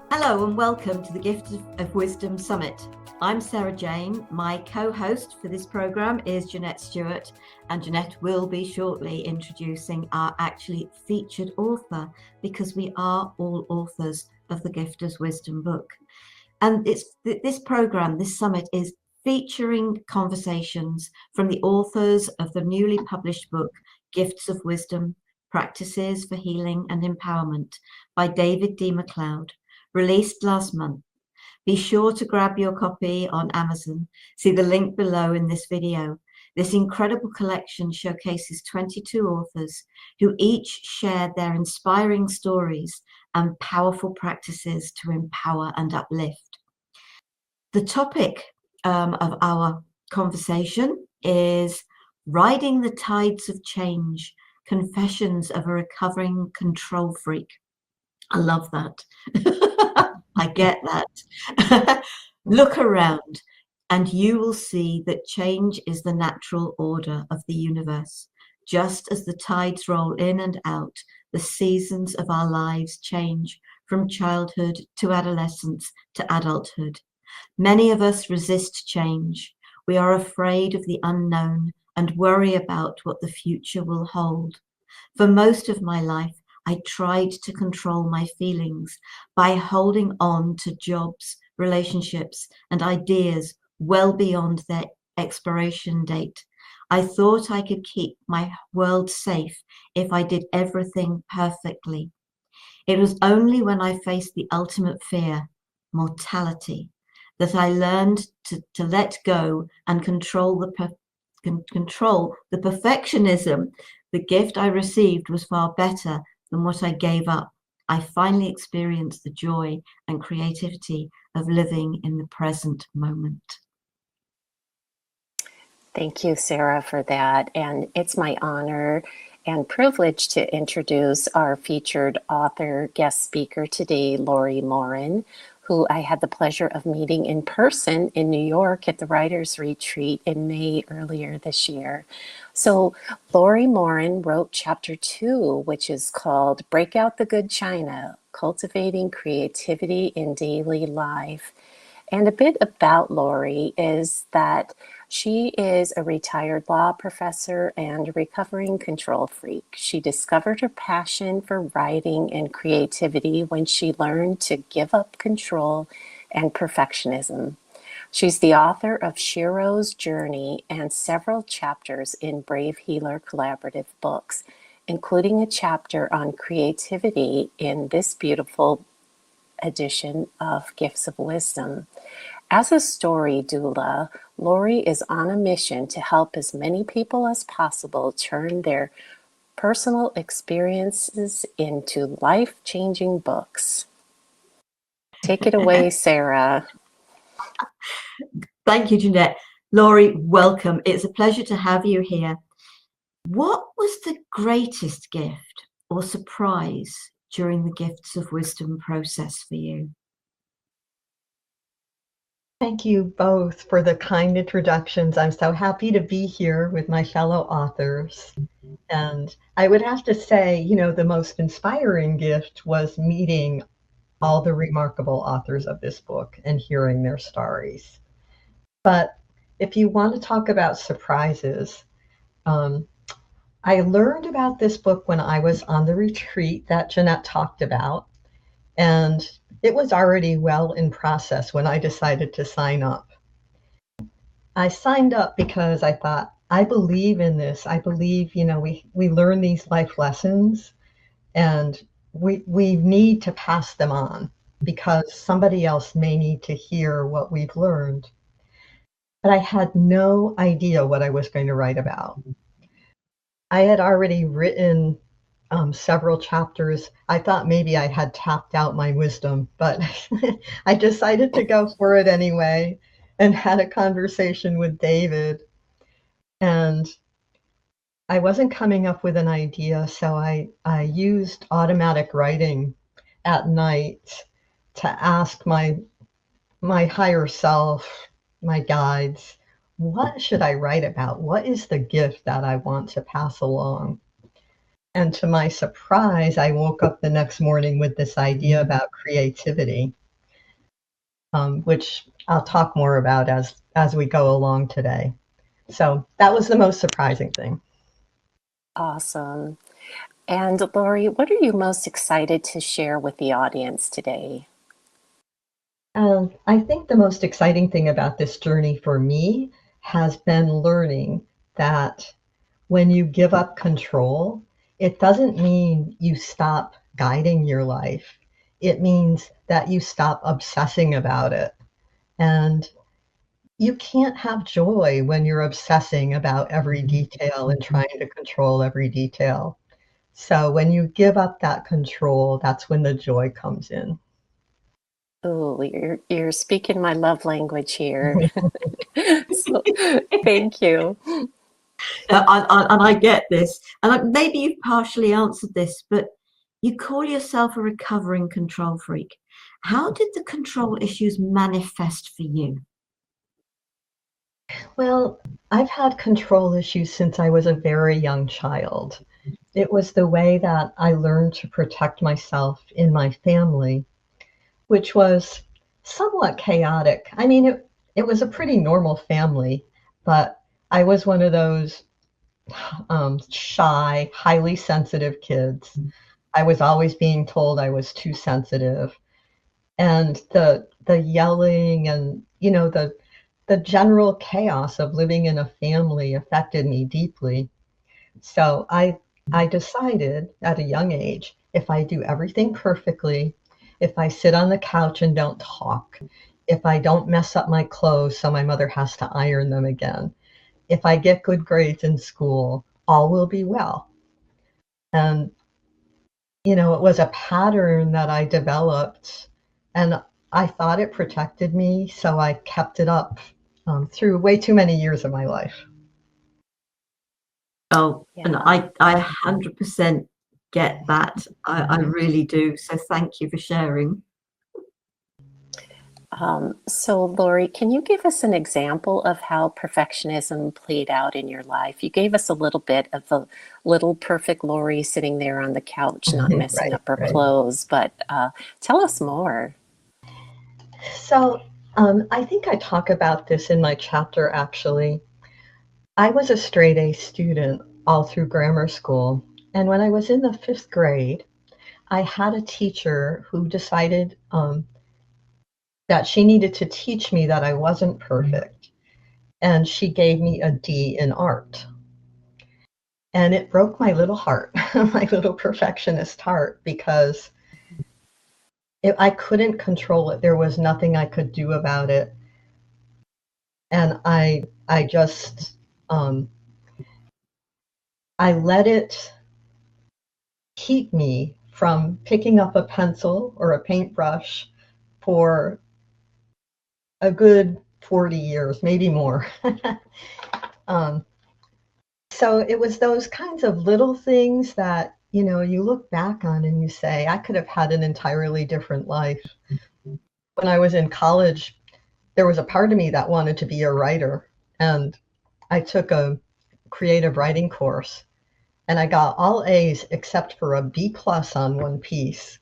Hello and welcome to the Gift of Wisdom Summit. I'm Sarah Jane. My co-host for this program is Janette Stuart, and Janette will be shortly introducing our actually featured author, because we are all authors of the Gift of Wisdom book. And this program, this summit, is featuring conversations from the authors of the newly published book, Gifts of Wisdom, Practices for Healing and Empowerment by David D. MacLeod, released last month. Be sure to grab your copy on Amazon. See the link below in this video. This incredible collection showcases 22 authors who each shared their inspiring stories and powerful practices to empower and uplift. The topic of our conversation is Riding the Tides of Change, Confessions of a Recovering Control Freak. I love that. I get that. Look around and you will see that change is the natural order of the universe. Just as the tides roll in and out, the seasons of our lives change from childhood to adolescence to adulthood. Many of us resist change. We are afraid of the unknown and worry about what the future will hold. For most of my life, I tried to control my feelings by holding on to jobs, relationships, and ideas well beyond their expiration date. I thought I could keep my world safe if I did everything perfectly. It was only when I faced the ultimate fear, mortality, that I learned to let go and control the perfectionism. The gift I received was far better than what I gave up. I finally experienced the joy and creativity of living in the present moment. Thank you, Sarah, for that. And it's my honor and privilege to introduce our featured author guest speaker today, Laurie Morin, who I had the pleasure of meeting in person in New York at the Writers' Retreat in May earlier this year. So Laurie Morin wrote chapter 2, which is called Break Out the Good China, Cultivating Creativity in Daily Life. And a bit about Laurie is that she is a retired law professor and a recovering control freak. She discovered her passion for writing and creativity when she learned to give up control and perfectionism. She's the author of Shero's Journey and several chapters in Brave Healer collaborative books, including a chapter on creativity in this beautiful edition of Gifts of Wisdom. As a story doula, Laurie is on a mission to help as many people as possible turn their personal experiences into life-changing books. Take it away, Sarah. Thank you, Janette. Laurie, welcome. It's a pleasure to have you here. What was the greatest gift or surprise during the Gifts of Wisdom process for you? Thank you both for the kind introductions. I'm so happy to be here with my fellow authors. And I would have to say, the most inspiring gift was meeting all the remarkable authors of this book and hearing their stories. But if you want to talk about surprises, I learned about this book when I was on the retreat that Janette talked about. And it was already well in process when I decided to sign up. I signed up because I thought, I believe in this. I believe, we learn these life lessons and we need to pass them on because somebody else may need to hear what we've learned. But I had no idea what I was going to write about. I had already written several chapters. I thought maybe I had tapped out my wisdom, but I decided to go for it anyway and had a conversation with David. And I wasn't coming up with an idea, so I used automatic writing at night to ask my higher self, my guides, what should I write about? What is the gift that I want to pass along? And to my surprise, I woke up the next morning with this idea about creativity, which I'll talk more about as we go along today. So that was the most surprising thing. Awesome. And Laurie, what are you most excited to share with the audience today? I think the most exciting thing about this journey for me has been learning that when you give up control, it doesn't mean you stop guiding your life. It means that you stop obsessing about it. And you can't have joy when you're obsessing about every detail and trying to control every detail. So when you give up that control, that's when the joy comes in. Oh, you're speaking my love language here. So, thank you. And I get this. And maybe you've partially answered this, but you call yourself a recovering control freak. How did the control issues manifest for you? Well, I've had control issues since I was a very young child. It was the way that I learned to protect myself in my family, which was somewhat chaotic. I mean, it was a pretty normal family, but I was one of those shy, highly sensitive kids. I was always being told I was too sensitive, and the yelling and the general chaos of living in a family affected me deeply. So I decided at a young age, if I do everything perfectly, if I sit on the couch and don't talk, if I don't mess up my clothes so my mother has to iron them again, if I get good grades in school, all will be well. And it was a pattern that I developed, and I thought it protected me, so I kept it up through way too many years of my life. Oh, and Yeah. I 100% get that. I really do. So thank you for sharing. So, Laurie, can you give us an example of how perfectionism played out in your life? You gave us a little bit of the little perfect Laurie sitting there on the couch, not messing Right, up her right. clothes, but tell us more. So I think I talk about this in my chapter actually. I was a straight A student all through grammar school. And when I was in the fifth grade, I had a teacher who decided that she needed to teach me that I wasn't perfect. And she gave me a D in art. And it broke my little heart, my little perfectionist heart, because I couldn't control it. There was nothing I could do about it. And I just, I let it keep me from picking up a pencil or a paintbrush for a good 40 years, maybe more. um, so it was those kinds of little things that, you look back on and you say, I could have had an entirely different life. When I was in college, there was a part of me that wanted to be a writer. And I took a creative writing course and I got all A's except for a B plus on one piece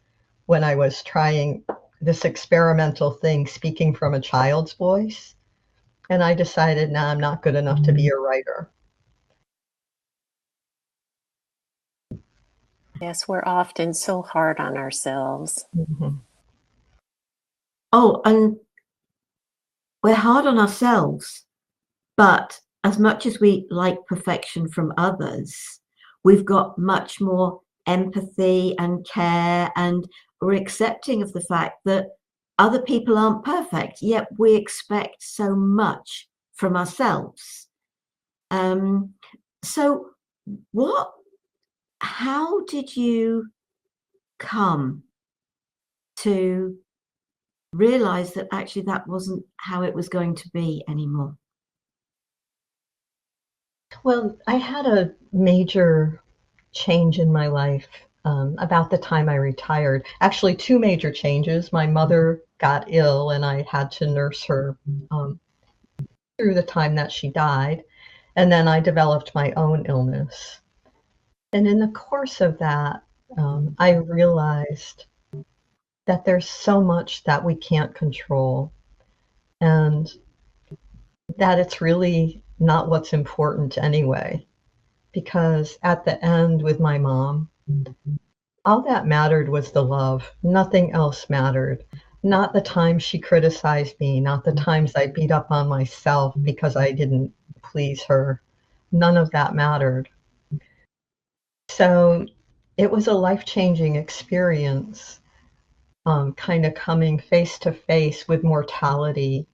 when I was trying this experimental thing, speaking from a child's voice. And I decided, nah, I'm not good enough to be a writer. Yes, we're often so hard on ourselves. Mm-hmm. Oh, and we're hard on ourselves, but as much as we like perfection from others, we've got much more empathy and care, and we're accepting of the fact that other people aren't perfect, yet we expect so much from ourselves. So how did you come to realize that actually that wasn't how it was going to be anymore? Well, I had a major change in my life about the time I retired. Actually, two major changes. My mother got ill, and I had to nurse her through the time that she died. And then I developed my own illness. And in the course of that, I realized that there's so much that we can't control, and that it's really not what's important anyway. Because at the end with my mom, all that mattered was the love. Nothing else mattered. Not the times she criticized me, not the times I beat up on myself because I didn't please her. None of that mattered. So it was a life-changing experience, kind of coming face to face with mortality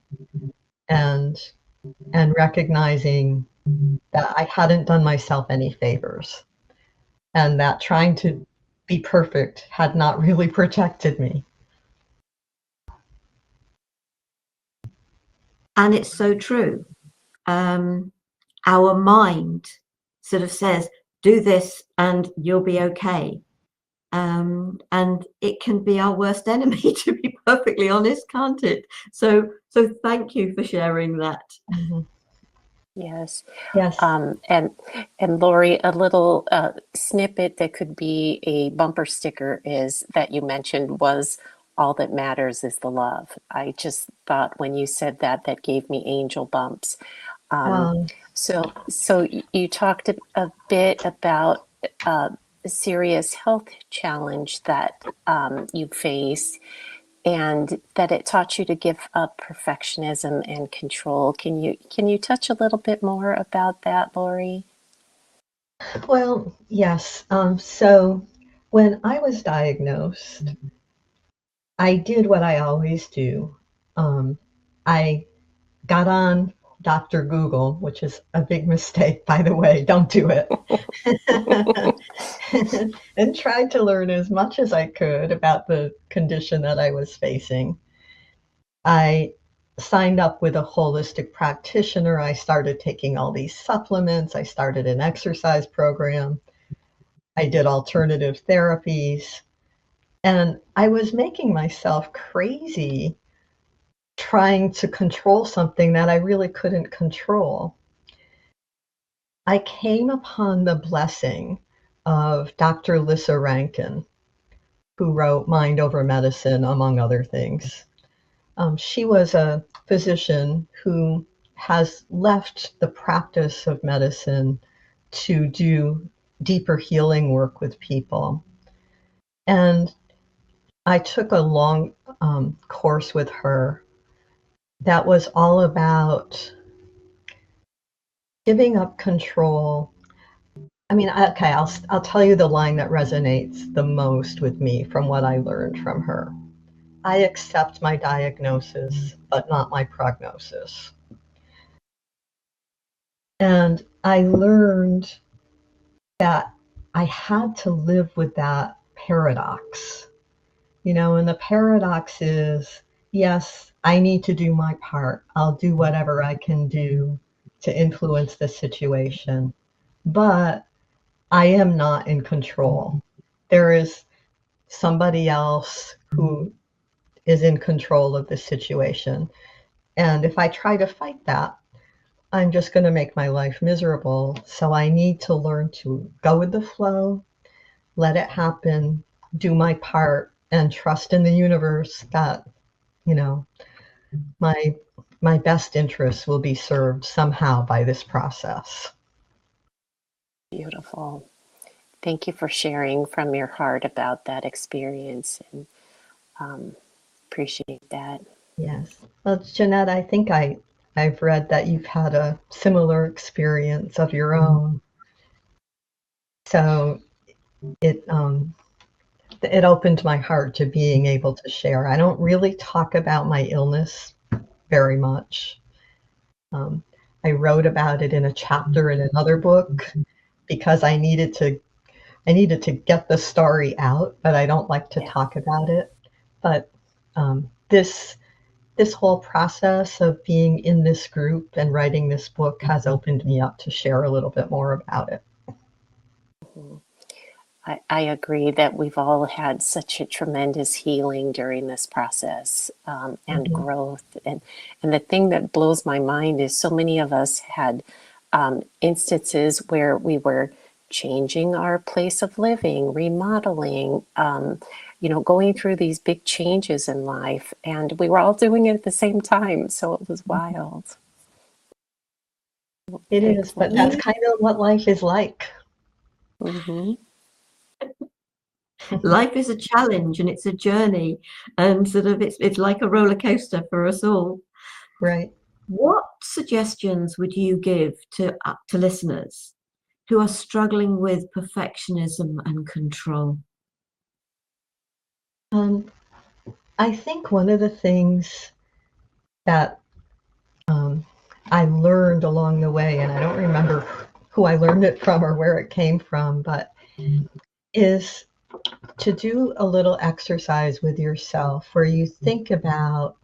and and recognizing that I hadn't done myself any favors and that trying to be perfect had not really protected me. And it's so true. Our mind sort of says, do this and you'll be okay. And it can be our worst enemy, to be perfectly honest, can't it? So thank you for sharing that. Mhm. Yes. Yes. And Laurie, a little snippet that could be a bumper sticker is that you mentioned was all that matters is the love. I just thought when you said that, that gave me angel bumps. Um, Um, so you talked a bit about a serious health challenge that you face, and that it taught you to give up perfectionism and control. Can you touch a little bit more about that, Laurie? well, yes. So when I was diagnosed, I did what I always do. I got on Dr. Google, which is a big mistake, by the way. Don't do it. And tried to learn as much as I could about the condition that I was facing. I signed up with a holistic practitioner. I started taking all these supplements. I started an exercise program. I did alternative therapies. And I was making myself crazy trying to control something that I really couldn't control. I came upon the blessing of Dr. Lissa Rankin, who wrote Mind Over Medicine, among other things. She was a physician who has left the practice of medicine to do deeper healing work with people. And I took a long course with her that was all about giving up control. I mean, okay, I'll tell you the line that resonates the most with me from what I learned from her. I accept my diagnosis, but not my prognosis. And I learned that I had to live with that paradox. And the paradox is, yes, I need to do my part. I'll do whatever I can do to influence the situation, but I am not in control. There is somebody else who is in control of the situation. And if I try to fight that, I'm just going to make my life miserable. So I need to learn to go with the flow, let it happen, do my part, and trust in the universe that, you know, my my best interests will be served somehow by this process. Beautiful. Thank you for sharing from your heart about that experience, and appreciate that. Yes. Well, Janette, I think I've read that you've had a similar experience of your own. So it it opened my heart to being able to share. I don't really talk about my illness very much. Um, I wrote about it in a chapter in another book because I needed to get the story out, but I don't like to Yeah. talk about it. But this whole process of being in this group and writing this book has opened me up to share a little bit more about it. Mhm. I agree that we've all had such a tremendous healing during this process, and Mhm. growth. And the thing that blows my mind is so many of us had instances where we were changing our place of living, remodeling, going through these big changes in life. And we were all doing it at the same time. So it was wild. It is, but that's kind of what life is like. Mm-hmm. Life is a challenge and it's a journey, and sort of it's like a roller coaster for us all. Right. What suggestions would you give to listeners who are struggling with perfectionism and control? I think one of the things that I learned along the way, and I don't remember who I learned it from or where it came from, but is to do a little exercise with yourself where you think about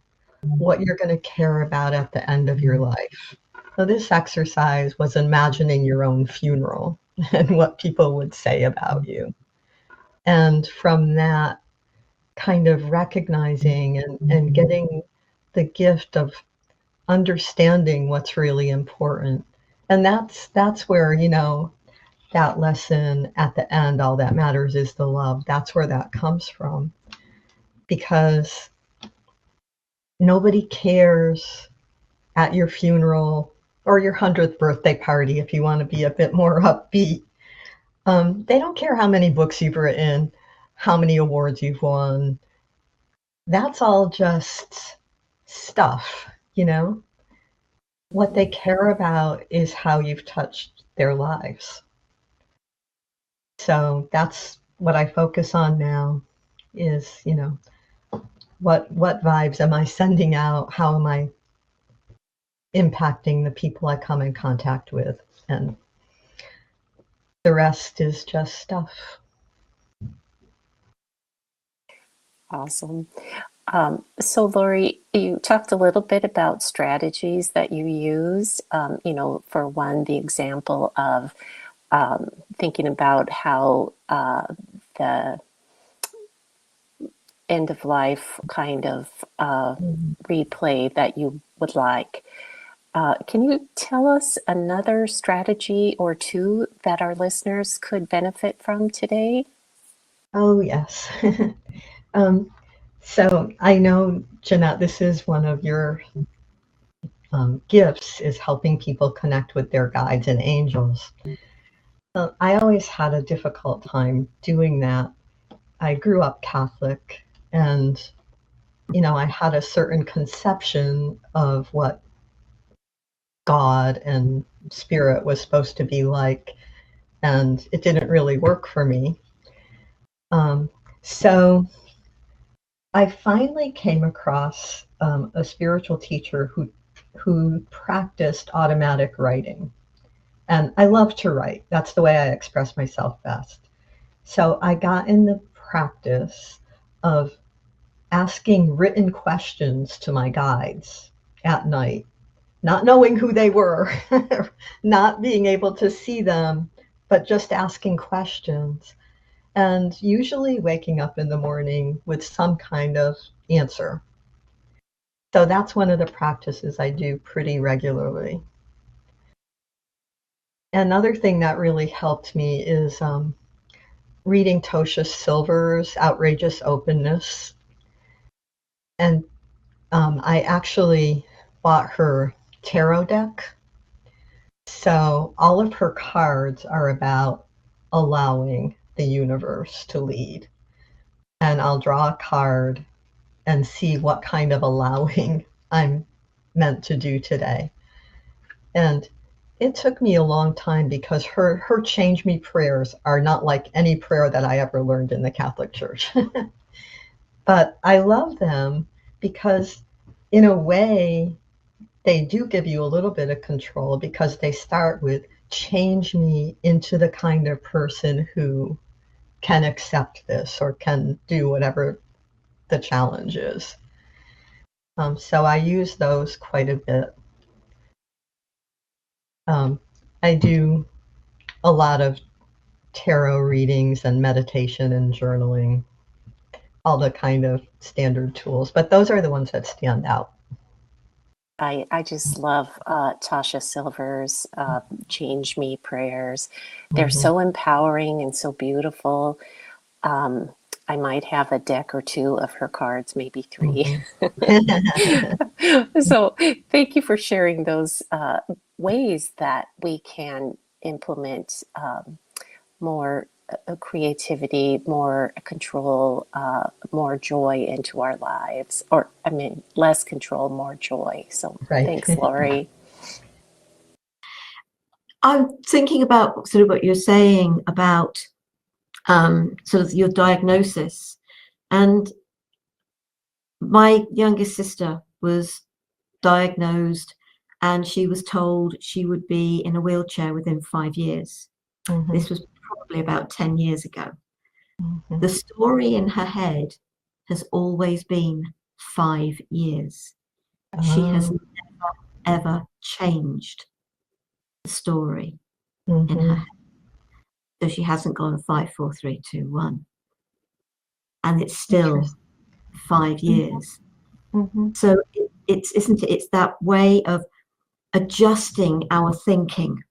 what you're going to care about at the end of your life. So this exercise was imagining your own funeral and what people would say about you. And from that, kind of recognizing and getting the gift of understanding what's really important. And that's where, that lesson at the end, all that matters is the love. That's where that comes from. Because nobody cares at your funeral or your 100th birthday party, if you want to be a bit more upbeat. They don't care how many books you've written, how many awards you've won. That's all just stuff, What they care about is how you've touched their lives. So that's what I focus on now is, what vibes am I sending out? How am I impacting the people I come in contact with? And the rest is just stuff. Awesome. So Laurie, you talked a little bit about strategies that you used. For one, the example of thinking about how the end of life kind of replay that you would like. Can you tell us another strategy or two that our listeners could benefit from today? Oh, yes. So I know, Janette, this is one of your gifts is helping people connect with their guides and angels. I always had a difficult time doing that. I grew up Catholic and, I had a certain conception of what God and spirit was supposed to be like, and it didn't really work for me. So I finally came across a spiritual teacher who practiced automatic writing. And I love to write. That's the way I express myself best. So I got in the practice of asking written questions to my guides at night, not knowing who they were, not being able to see them, but just asking questions. And usually waking up in the morning with some kind of answer. So that's one of the practices I do pretty regularly. Another thing that really helped me is reading Tosha Silver's Outrageous Openness. And I actually bought her tarot deck. So all of her cards are about allowing the universe to lead. And I'll draw a card and see what kind of allowing I'm meant to do today. And it took me a long time because her change me prayers are not like any prayer that I ever learned in the Catholic Church. But I love them because in a way they do give you a little bit of control because they start with change me into the kind of person who can accept this or can do whatever the challenge is. So I use those quite a bit. I do a lot of tarot readings and meditation and journaling, all the kind of standard tools, but those are the ones that stand out. I just love Tasha Silver's Change Me prayers. They're Mhm. so empowering and so beautiful. I might have a deck or two of her cards, maybe three. Mhm. So thank you for sharing those ways that we can implement more creativity, more control, more joy into our lives. Or, I mean, less control, more joy. So Right. thanks, Laurie. I'm thinking about sort of what you're saying about sort of your diagnosis. And my youngest sister was diagnosed and she was told she would be in a wheelchair within 5 years. Mhm. This was probably about 10 years ago. Mhm. The story in her head has always been 5 years. She has Oh. never, ever changed the story in her Mhm. head. So she hasn't gone 5, 4, 3, 2, 1. And it's still Interesting. 5 years. Mhm. So it's, isn't it? It's that way of adjusting our thinking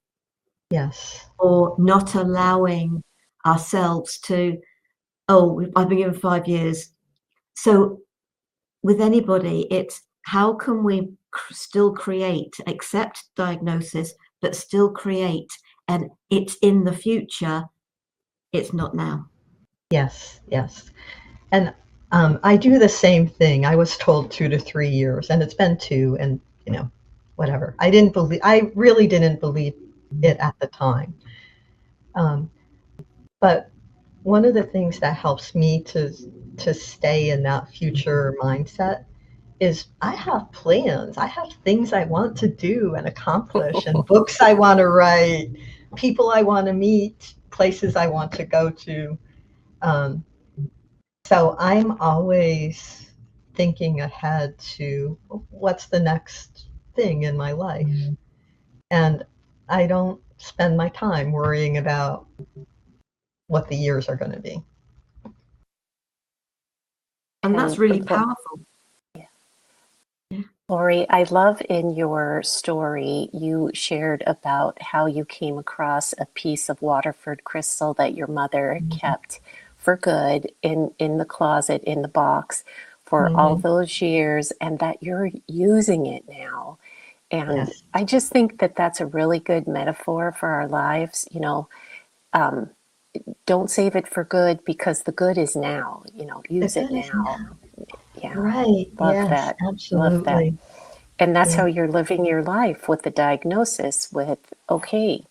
Yes. or not allowing ourselves to, oh, I've been given 5 years. So with anybody, it's how can we still create, accept diagnosis, but still create, and it's in the future, it's not now. Yes. Yes. And I do the same thing. I was told 2 to 3 years, and it's been two, and whatever. I really didn't believe it at the time. Um, but one of the things that helps me to stay in that future mindset is I have plans. I have things I want to do and accomplish, and books I want to write, people I want to meet, places I want to go to. Um, So I'm always thinking ahead to what's the next thing in my life. And I don't spend my time worrying about what the years are going to be. And that's And really powerful. Yeah. Laurie, I love in your story you shared about how you came across a piece of Waterford crystal that your mother kept for good in the closet, in the box for all Hmm. those years, and that you're using it now. And Yes, I just think that that's a really good metaphor for our lives. Don't save it for good because the good is now. the Use it good is now. now. Yeah, Right. love Yes, that. Love that. absolutely. And that's Yeah. how you're living your life with the diagnosis with, okay,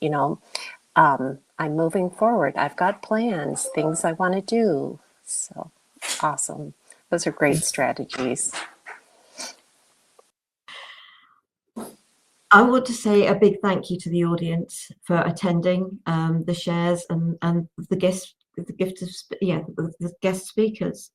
I'm moving forward. I've got plans, things I want to do. So awesome. Those are great strategies. I want to say a big thank you to the audience for attending the shares and the gift of the guest speakers.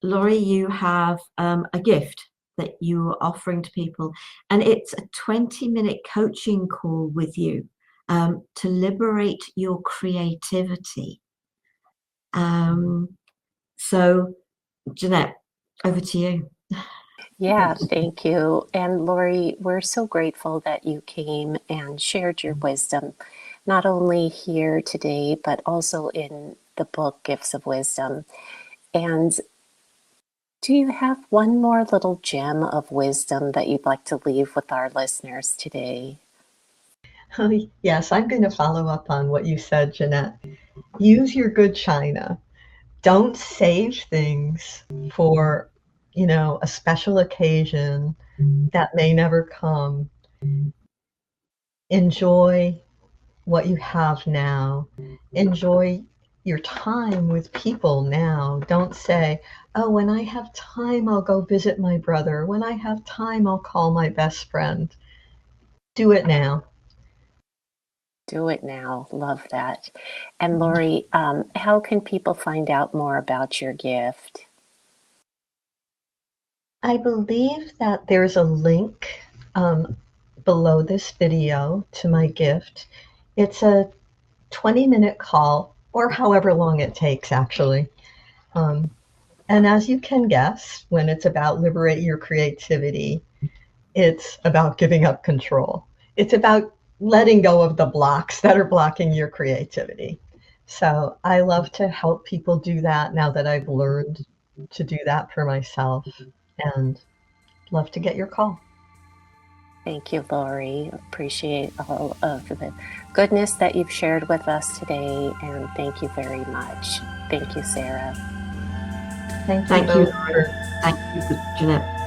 Laurie, you have a gift that you are offering to people, and it's a 20-minute coaching call with you to liberate your creativity. So, Janette, over to you. Yeah, thank you. And Laurie, we're so grateful that you came and shared your wisdom, not only here today, but also in the book Gifts of Wisdom. And do you have one more little gem of wisdom that you'd like to leave with our listeners today? Yes, I'm going to follow up on what you said, Jeanette. Use your good china. Don't save things for, a special occasion that may never come. Enjoy what you have now. Enjoy your time with people now. Don't say, oh, when I have time, I'll go visit my brother. When I have time, I'll call my best friend. Do it now. Do it now. Love that. And Laurie, how can people find out more about your gift? I believe that there's a link below this video to my gift. It's a 20-minute call, or however long it takes, actually. Um, And as you can guess, when it's about liberating your creativity, it's about giving up control. It's about letting go of the blocks that are blocking your creativity. So I love to help people do that now that I've learned to do that for myself, and love to get your call. Thank you, Laurie. Appreciate all of the goodness that you've shared with us today, and thank you very much. Thank you, Sarah. Thank you Thank both you. for Thank you, Janette.